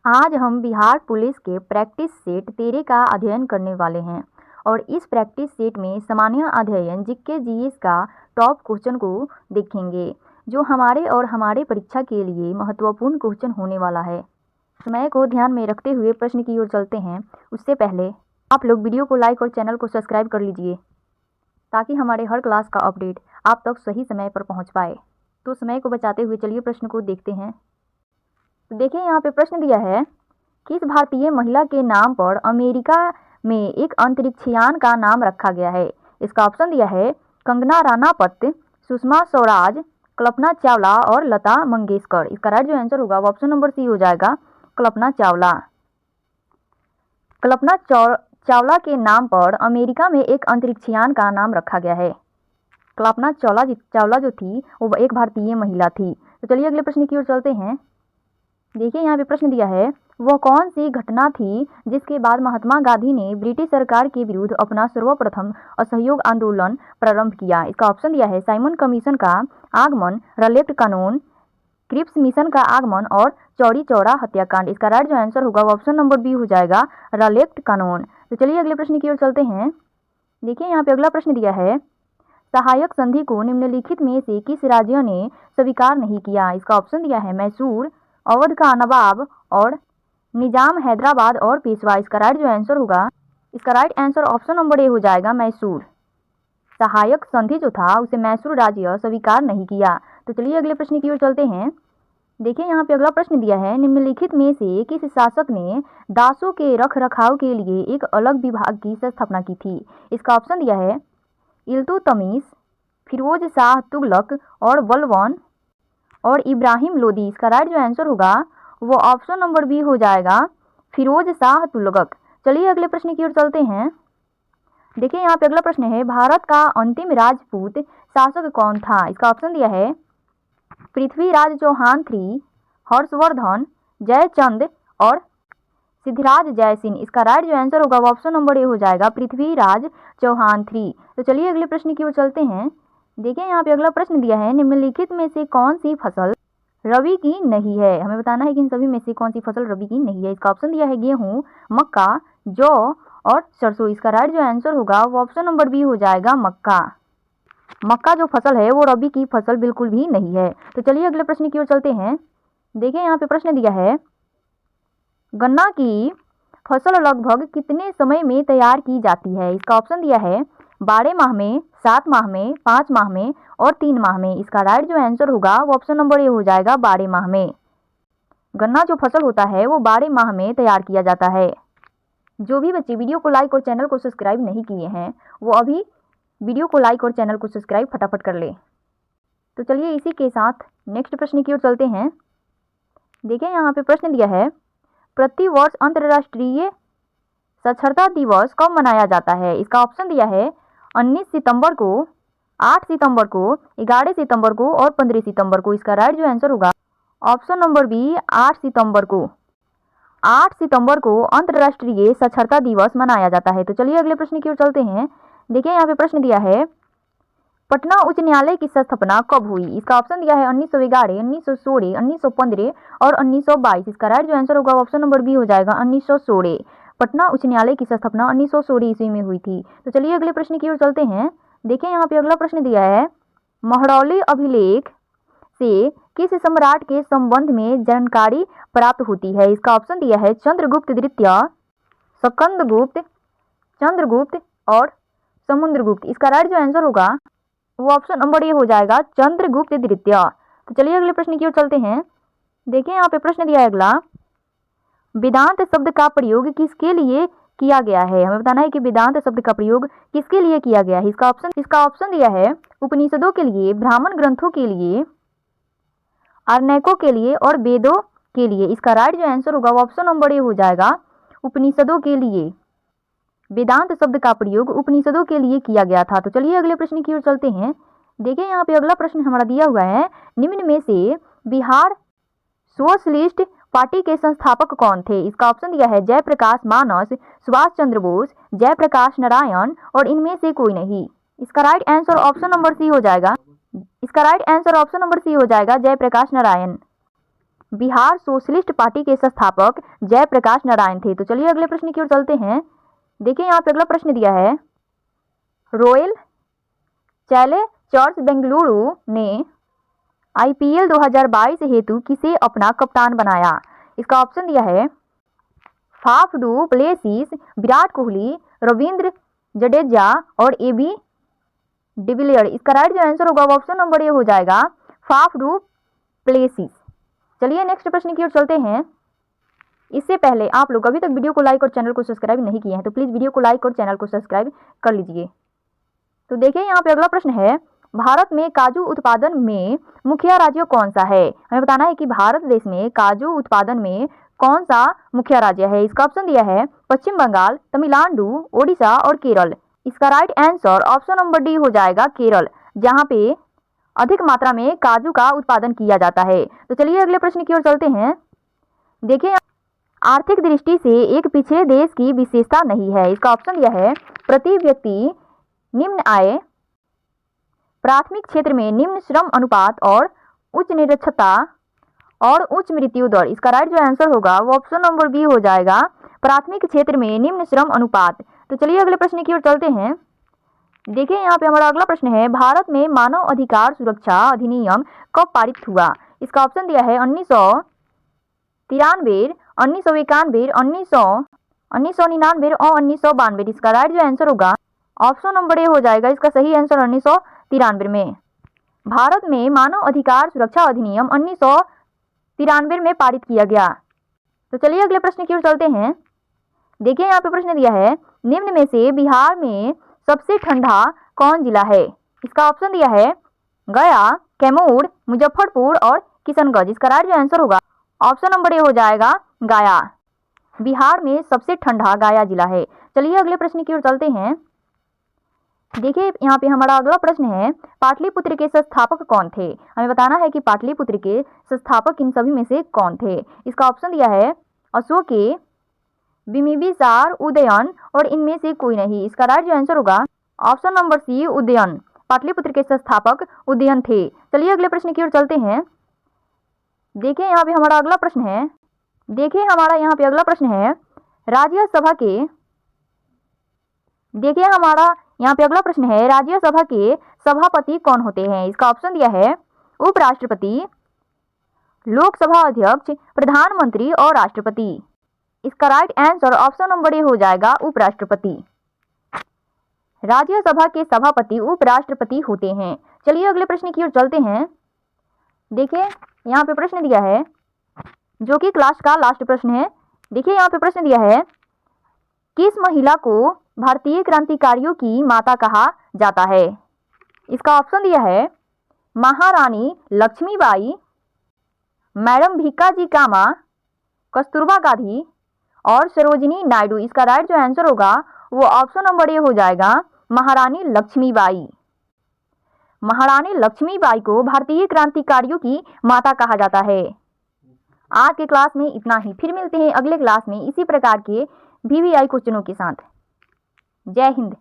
आज हम बिहार पुलिस के प्रैक्टिस सेट 13 का अध्ययन करने वाले हैं और इस प्रैक्टिस सेट में सामान्य अध्ययन जीके जीएस का टॉप क्वेश्चन को देखेंगे जो हमारे और हमारे परीक्षा के लिए महत्वपूर्ण क्वेश्चन होने वाला है। समय को ध्यान में रखते हुए प्रश्न की ओर चलते हैं। उससे पहले आप लोग वीडियो को लाइक और चैनल को सब्सक्राइब कर लीजिए ताकि हमारे हर क्लास का अपडेट आप तक सही समय पर पहुँच पाए। तो समय को बचाते हुए चलिए प्रश्न को देखते हैं। तो देखिए यहाँ पे प्रश्न दिया है, किस भारतीय महिला के नाम पर अमेरिका में एक अंतरिक्षयान का नाम रखा गया है। इसका ऑप्शन दिया है कंगना रानावत, सुषमा स्वराज, कल्पना चावला और लता मंगेशकर। इसका राइट जो आंसर होगा वो ऑप्शन नंबर सी हो जाएगा, कल्पना चावला। कल्पना चावला के नाम पर अमेरिका में एक अंतरिक्षयान का नाम रखा गया है। कल्पना चावला जो थी वो एक भारतीय महिला थी। तो चलिए अगले प्रश्न की ओर चलते हैं। देखिए यहाँ पे प्रश्न दिया है, वह कौन सी घटना थी जिसके बाद महात्मा गांधी ने ब्रिटिश सरकार के विरुद्ध अपना सर्वप्रथम असहयोग आंदोलन प्रारंभ किया। इसका ऑप्शन दिया है साइमन कमीशन का आगमन, रलेक्ट कानून, क्रिप्स मिशन का आगमन और चौरी चौरा हत्याकांड। इसका राइट जो आंसर होगा वो ऑप्शन नंबर बी हो जाएगा, रलेक्ट कानून। तो चलिए अगले प्रश्न की ओर चलते हैं। देखिए यहाँ पे अगला प्रश्न दिया है, सहायक संधि को निम्नलिखित में से किस राज्य ने स्वीकार नहीं किया। इसका ऑप्शन दिया है मैसूर, अवध का नवाब और निजाम हैदराबाद और पेशवा। इसका राइट जो आंसर होगा, इसका right answer option number A हो जाएगा, मैसूर। सहायक संधि जो था उसे मैसूर राज्य स्वीकार नहीं किया। तो चलिए अगले प्रश्न की ओर चलते हैं। देखिए यहाँ पे अगला प्रश्न दिया है, निम्नलिखित में से किस शासक ने दासों के रख रखाव के लिए एक अलग विभाग की स्थापना की थी। इसका ऑप्शन दिया है इल्तुतमिश, फिरोज शाह तुगलक और बलबन और इब्राहिम लोदी। इसका राइट जो आंसर होगा वो ऑप्शन नंबर बी हो जाएगा, फिरोज शाह तुगलक। चलिए अगले प्रश्न की ओर चलते हैं। देखिए यहाँ पे अगला प्रश्न है, भारत का अंतिम राजपूत शासक कौन था। इसका ऑप्शन दिया है पृथ्वीराज चौहान III, हर्षवर्धन, जयचंद और सिद्धिराज जयसिंह। इसका राइट जो आंसर होगा वो ऑप्शन नंबर ए हो जाएगा, पृथ्वीराज चौहान III। तो चलिए अगले प्रश्न की ओर चलते हैं। देखिए यहाँ पे अगला प्रश्न दिया है, निम्नलिखित में से कौन सी फसल रबी की नहीं है। हमें बताना है कि इन सभी में से कौन सी फसल रबी की नहीं है। इसका ऑप्शन दिया है गेहूं, मक्का, जौ और सरसों। इसका राइट जो आंसर होगा वो ऑप्शन नंबर बी हो जाएगा, मक्का। मक्का जो फसल है वो रबी की फसल बिल्कुल भी नहीं है। तो चलिए अगले प्रश्न की ओर चलते हैं। देखिए यहाँ पे प्रश्न दिया है, गन्ना की फसल लगभग कितने समय में तैयार की जाती है। इसका ऑप्शन दिया है 12 माह में, 7 माह में, 5 माह में और 3 माह में। इसका राइट जो आंसर होगा वो ऑप्शन नंबर ए हो जाएगा, 12 माह में। गन्ना जो फसल होता है वो 12 माह में तैयार किया जाता है। जो भी बच्चे वीडियो को लाइक और चैनल को सब्सक्राइब नहीं किए हैं वो अभी वीडियो को लाइक और चैनल को सब्सक्राइब फटाफट कर ले। तो चलिए इसी के साथ नेक्स्ट प्रश्न की ओर चलते हैं। देखिए यहाँ पे प्रश्न दिया है, प्रतिवर्ष अंतर्राष्ट्रीय साक्षरता दिवस कब मनाया जाता है। इसका ऑप्शन दिया है 19 सितंबर को, 8 सितंबर को, 11 सितंबर को और 15 सितंबर को। इसका राइट जो आंसर होगा ऑप्शन नंबर बी, 8 सितंबर को। 8 सितंबर को अंतर्राष्ट्रीय साक्षरता दिवस मनाया जाता है। तो चलिए अगले प्रश्न की ओर चलते हैं। देखिए यहाँ पे प्रश्न दिया है, पटना उच्च न्यायालय की स्थापना कब हुई। इसका ऑप्शन दिया है 1911, 1916, 1915 और 1922। इसका राइट जो आंसर होगा ऑप्शन नंबर बी हो जाएगा, 1916। पटना उच्च न्यायालय की स्थापना 1916 ईस्वी में हुई थी। तो चलिए अगले प्रश्न की ओर चलते हैं। देखिए यहाँ पे अगला प्रश्न दिया है, महरौली अभिलेख से किस सम्राट के संबंध में जानकारी प्राप्त होती है। इसका ऑप्शन दिया है चंद्रगुप्त द्वितीय, स्कंदगुप्त, चंद्रगुप्त और समुद्रगुप्त। इसका राइट जो आंसर होगा वो ऑप्शन नंबर ए हो जाएगा, चंद्रगुप्त द्वितीय। तो चलिए अगले प्रश्न की ओर चलते हैं। देखिए यहाँ पे प्रश्न दिया है अगला, वेदांत शब्द का प्रयोग किसके लिए किया गया है। हमें बताना है कि वेदांत शब्द का प्रयोग किसके लिए किया गया है। इसका ऑप्शन दिया है उपनिषदों के लिए, ब्राह्मण ग्रंथों के लिए, आरण्यकों के लिए और वेदों के लिए। इसका राइट जो आंसर होगा वो ऑप्शन नंबर ए हो जाएगा, उपनिषदों के लिए। वेदांत शब्द का प्रयोग उपनिषदों के लिए किया गया था। तो चलिए अगले प्रश्न की ओर चलते हैं। देखिए यहाँ पे अगला प्रश्न हमारा दिया हुआ है, निम्न में से बिहार सोशलिस्ट पार्टी के संस्थापक कौन थे। इसका ऑप्शन दिया है जयप्रकाश मानस, सुभाष चंद्र बोस, जयप्रकाश नारायण और इनमें से कोई नहीं। इसका right answer option number C हो जाएगा, जयप्रकाश नारायण। बिहार सोशलिस्ट पार्टी के संस्थापक जयप्रकाश नारायण थे। तो चलिए अगले प्रश्न की ओर चलते हैं। देखिए यहाँ पे अगला प्रश्न दिया है, रॉयल चैलेंजर्स बेंगलुरु ने IPL 2022 हेतु किसे अपना कप्तान बनाया? इसका ऑप्शन दिया है Faf du Plessis, Virat Kohli, Ravindra Jadeja और AB डिविलियर। इसका राइट जो आंसर होगा वो ऑप्शन नंबर ए हो जाएगा, फाफ डू प्लेसिस। चलिए नेक्स्ट प्रश्न की ओर चलते हैं। इससे पहले आप लोग अभी तक वीडियो को लाइक और चैनल को सब्सक्राइब नहीं किए हैं तो प्लीज़ वीडियो को लाइक और चैनल को सब्सक्राइब कर लीजिए। तो देखिए यहाँ पे अगला प्रश्न है, भारत में काजू उत्पादन में मुखिया राज्य कौन सा है? हमें बताना है कि भारत देश में काजू उत्पादन में कौन सा मुखिया राज्य है। इसका ऑप्शन दिया है पश्चिम बंगाल, तमिलनाडु, ओडिशा और केरल। इसका right answer option number D हो जाएगा, केरल, जहाँ पे अधिक मात्रा में काजू का उत्पादन किया जाता है। तो चलिए अगले प्रश्न की ओर चलते हैं। देखिए आर्थिक दृष्टि से एक पिछड़े देश की विशेषता नहीं है। इसका ऑप्शन दिया है प्रति व्यक्ति निम्न आय, प्राथमिक क्षेत्र में निम्न श्रम अनुपात और उच्च निरक्षरता और उच्च मृत्यु दर। इसका राइट जो आंसर होगा वो ऑप्शन नंबर बी हो जाएगा, प्राथमिक क्षेत्र में निम्न श्रम अनुपात। तो चलिए अगले प्रश्न की ओर चलते हैं। देखिए यहाँ पे हमारा अगला प्रश्न है, भारत में मानव अधिकार सुरक्षा अधिनियम कब पारित हुआ? इसका ऑप्शन दिया है 1993, 1991, 1999 और 1992। इसका राइट जो आंसर होगा ऑप्शन नंबर ए हो जाएगा, इसका सही आंसर 1993 में। भारत में मानव अधिकार सुरक्षा अधिनियम 1993 में पारित किया गया। तो चलिए अगले प्रश्न की ओर चलते हैं। देखिए यहाँ पे प्रश्न दिया है, निम्न में से बिहार में सबसे ठंडा कौन जिला है? इसका ऑप्शन दिया है गया, कैमूर, मुजफ्फरपुर और किशनगंज। इसका राइट जो आंसर होगा ऑप्शन नंबर ए हो जाएगा, गया। बिहार में सबसे ठंडा गया जिला है। चलिए अगले प्रश्न की ओर चलते हैं। देखिए यहाँ पे हमारा अगला प्रश्न है, पाटलिपुत्र के संस्थापक कौन थे? हमें बताना है कि पाटलिपुत्र के संस्थापक इन सभी में से कौन थे। इसका ऑप्शन दिया है अशोक, बिंबिसार, उदयन और इनमें से कोई नहीं। इसका राइट जो आंसर होगा option number C, Udayan. Pataliputra के संस्थापक उदयन थे। चलिए अगले प्रश्न की ओर चलते हैं। देखिए यहाँ पे हमारा अगला प्रश्न है, राज्यसभा के सभापति कौन होते हैं? इसका ऑप्शन दिया है उपराष्ट्रपति, लोकसभा अध्यक्ष, प्रधानमंत्री और राष्ट्रपति। इसका right answer option number A हो जाएगा, उपराष्ट्रपति। राज्यसभा के सभापति उपराष्ट्रपति होते हैं। चलिए अगले प्रश्न की ओर चलते हैं। देखिए यहाँ पे प्रश्न दिया है जो कि क्लास का लास्ट प्रश्न है। देखिए यहाँ पे प्रश्न दिया है, किस महिला को भारतीय क्रांतिकारियों की माता कहा जाता है? इसका ऑप्शन दिया है महारानी लक्ष्मीबाई, मैडम भिक्काजी कामा, कस्तूरबा गांधी और सरोजिनी नायडू। इसका राइट जो आंसर होगा वो ऑप्शन नंबर ए हो जाएगा, महारानी लक्ष्मीबाई। महारानी लक्ष्मीबाई को भारतीय क्रांतिकारियों की माता कहा जाता है। आज के क्लास में इतना ही, फिर मिलते हैं अगले क्लास में इसी प्रकार के VVI क्वेश्चनों के साथ। जय हिंद।